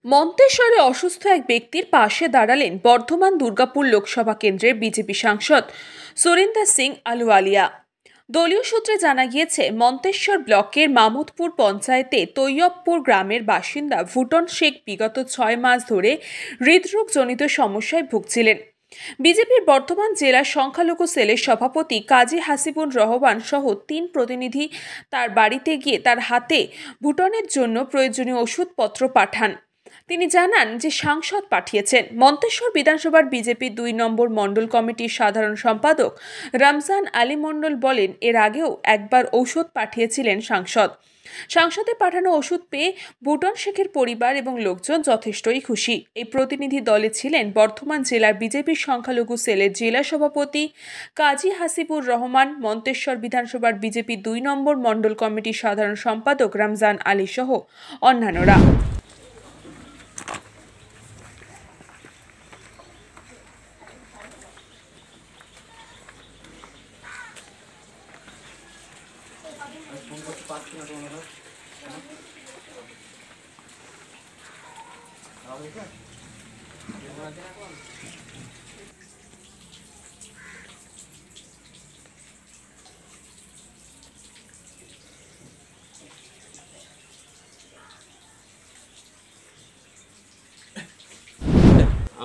মন্তেশ্বরে অসুস্থ এক ব্যক্তির পাশে দাঁড়ালেন বর্ধমান দুর্গাপুর লোকসভা কেন্দ্রের বিজেপি সাংসদ সুরিন্দর সিং আলুওয়ালিয়া। দলীয় সূত্রে জানা গিয়েছে, মন্তেশ্বর ব্লকের মামুদপুর পঞ্চায়েতে তৈয়বপুর গ্রামের বাসিন্দা ভুটন শেখ বিগত 6 মাস ধরে হৃদরোগজনিত সমস্যায় ভুগছিলেন। বিজেপির বর্ধমান জেলা সংখ্যালঘু সেলের সভাপতি কাজী হাসিবুর রহমান সহ 3 প্রতিনিধি তার বাড়িতে গিয়ে তার হাতে ভুটনের জন্য প্রয়োজনীয় ওষুধপত্র পাঠান। তিনি জানান যে সাংসদ পাঠিয়েছেন। মন্তেশ্বর বিধানসভার বিজেপি 2 নম্বর মণ্ডল কমিটির সাধারণ সম্পাদক রমজান আলী মণ্ডল বলেন, এর আগেও একবার ঔষধ পাঠিয়েছিলেন সাংসদ। সাংসদের পাঠানো ওষুধ পেয়ে ভুটন শেখের পরিবার এবং লোকজন যথেষ্টই খুশি। এই প্রতিনিধি দলে ছিলেন বর্ধমান জেলার বিজেপির সংখ্যালঘু সেলের জেলা সভাপতি কাজী হাসিবুর রহমান, মন্তেশ্বর বিধানসভার বিজেপি 2 নম্বর মণ্ডল কমিটির সাধারণ সম্পাদক রমজান আলী সহ অন্যান্যরা।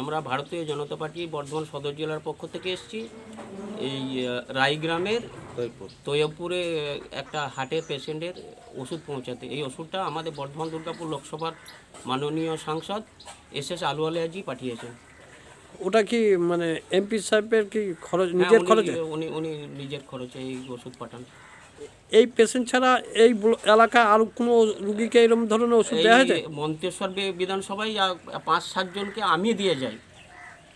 আমরা ভারতীয় জনতা পার্টি বর্ধমান সদর জেলার পক্ষ থেকে এসেছি। এই রায়গ্রামের তৈয়বপুরে একটা হার্টের পেশেন্টের ওষুধ পৌঁছাতে। এই ওষুধটা আমাদের বর্ধমান দুর্গাপুর লোকসভার মাননীয় সাংসদ এস আলুওয়ালিয়াজি পাঠিয়েছেন। ওটা কি মানে এমপি সাহেবের কি খরচ, নিজের খরচে? উনি নিজের খরচে এই ওষুধ পাঠান। এই পেশেন্ট ছাড়া এই এলাকায় আর কোনো রুগীকে এরকম ধরনের ওষুধ দেওয়া হয়েছে? মন্তেশ্বর বিধানসভায় 5-7 জনকে আমি দিয়ে যাই।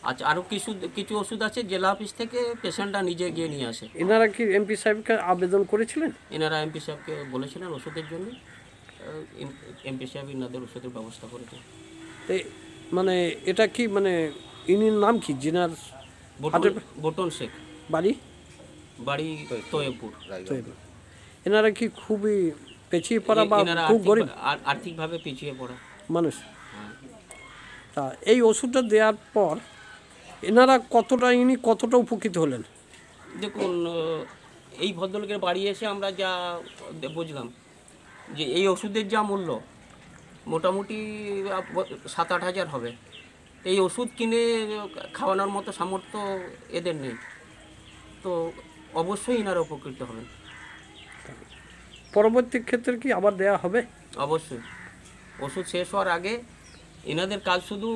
আচ্ছা, আরও কিছু ওষুধ আছে জেলা অফিস থেকে পেশেন্টরা নিজে গিয়ে নিয়ে আসে। এনারা কি এমপি সাহেবকে আবেদন করেছিলেন? এনারা এমপি সাহেবকে বলেছিলেন ওষুধের জন্য, এমপি সাহেব এনাদের ওষুধের ব্যবস্থা করেছে। মানে এটা কি মানে ইনির নাম কি? জিনার ভুটন শেখ, বাড়ি তৈয়বপুর। এনারা কি খুবই পিছিয়ে পড়া বা খুব গরিব, আর্থিকভাবে পিছিয়ে পড়া মানুষ? তা এই ওষুধটা দেওয়ার পর এনারা কতটা উপকৃত হলেন? দেখুন, এই ভদ্রলোকের বাড়ি এসে আমরা যা বুঝলাম যে এই ওষুধের যা মূল্য মোটামুটি 7-8 হাজার হবে। এই ওষুধ কিনে খাওয়ানোর মতো সামর্থ্য এদের নেই, তো অবশ্যই এনারা উপকৃত হবেন। পরবর্তী ক্ষেত্রে কি আবার দেয়া হবে? অবশ্যই। ওষুধ শেষ হওয়ার আগে এনাদের কাজ শুধু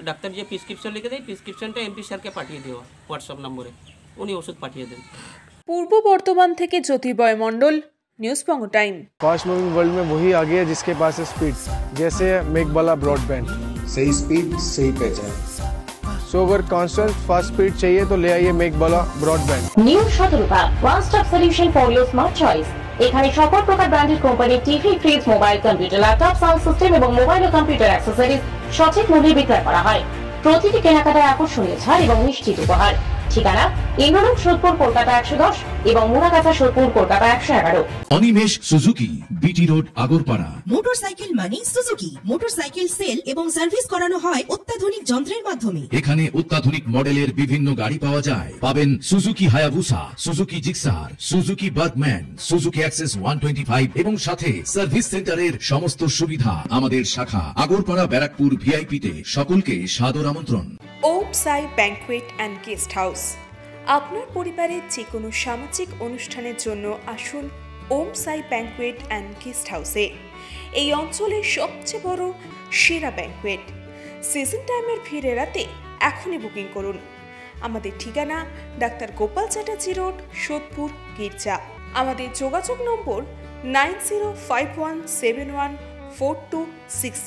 ডাক্তার যে প্রেসক্রিপশন লিখে দেয়, প্রেসক্রিপশনটা এমপি স্যারকে পাঠিয়ে দেওয়া হোয়াটসঅ্যাপ নম্বরে, উনি ওষুধ পাঠিয়ে দেন। পূর্ব বর্ধমান থেকে জ্যোতির্ময় মণ্ডল, নিউজ বঙ্গ টাইম। फास्ट मूविंग वर्ल्ड में वही आगे है जिसके पास है स्पीड, जैसे मेघबाला ब्रॉडबैंड। सही स्पीड सही पहचान। सो अगर कांस्टेंट फास्ट स्पीड चाहिए तो ले आइए Meghbala broadband. New Shatarupa one stop solution for your smart choice. এখানে সকল প্রকার ব্র্যান্ডেড কোম্পানির TV, fridge, mobile, computer, laptop, sound system এবং মোবাইল ও কম্পিউটার অ্যাক্সেসরিজ সঠিক মূল্যে বিক্রয় করা হয়। প্রতিটি কেনাকাটায় আকর্ষণীয় ছাড় এবং নিশ্চিত উপহার। ঠিকানা ইন্দ্রনগর, সোদপুর, কলকাতা 110 এবং Muragachha, Sodepur, Kolkata 111। Animesh Suzuki, BT road, Agarpara. Motorcycle মানে সুজুকি। মোটরসাইকেল সেল এবং সার্ভিস করানো হয় অত্যাধুনিক যন্ত্রের মাধ্যমে। এখানে অত্যাধুনিক মডেলের বিভিন্ন গাড়ি পাওয়া যায়। পাবেন Suzuki Hayabusa, Suzuki Gixxer, Suzuki Bergman, Suzuki access 125 এবং সাথে সার্ভিস সেন্টারের সমস্ত সুবিধা। আমাদের শাখা আগরপাড়া, ব্যারাকপুর ভিআইপি তে। সকলকে সাদর আমন্ত্রণ। ওম সাই ব্যাংকুয়েট অ্যান্ড গেস্ট হাউস। আপনার পরিবারের যে কোনো সামাজিক অনুষ্ঠানের জন্য আসুন ওম সাই ব্যাংকুয়েট অ্যান্ড গেস্ট হাউসে। এই অঞ্চলের সবচেয়ে বড় সেরা ব্যাংকুয়েট। সিজন টাইমের ভিড় এড়াতে এখনই বুকিং করুন। আমাদের ঠিকানা ডাক্তার গোপাল চ্যাটার্জি রোড, সোদপুর, গির্জা। আমাদের যোগাযোগ নম্বর 9051714263।